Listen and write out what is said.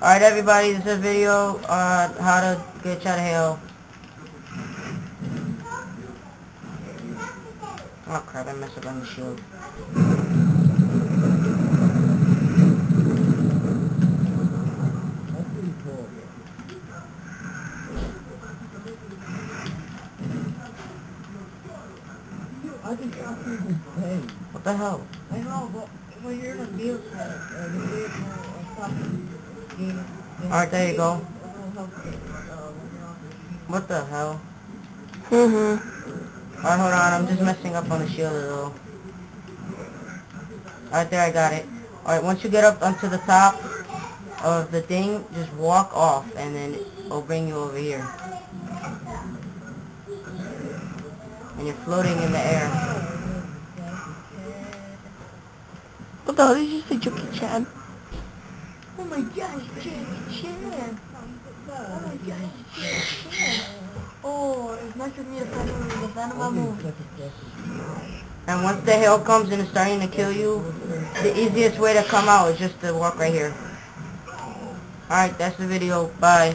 Alright everybody, this is a video on how to get out of hell. Oh crap, I messed up on the shield. What the hell? I know, but when you're in a vehicle, Alright, there you go. What the hell? Alright, hold on, I'm just messing up on the shield a little. Alright, there, I got it. Alright, once you get up onto the top of the thing, just walk off, and then it'll bring you over here. And you're floating in the air. What the hell did you say, Jackie Chan? Oh my gosh, Jackie Chan! Oh my gosh, Jackie Chan! Oh, it's nice for me to defend my move. And once the hail comes and it's starting to kill you, the easiest way to come out is just to walk right here. Alright, that's the video. Bye.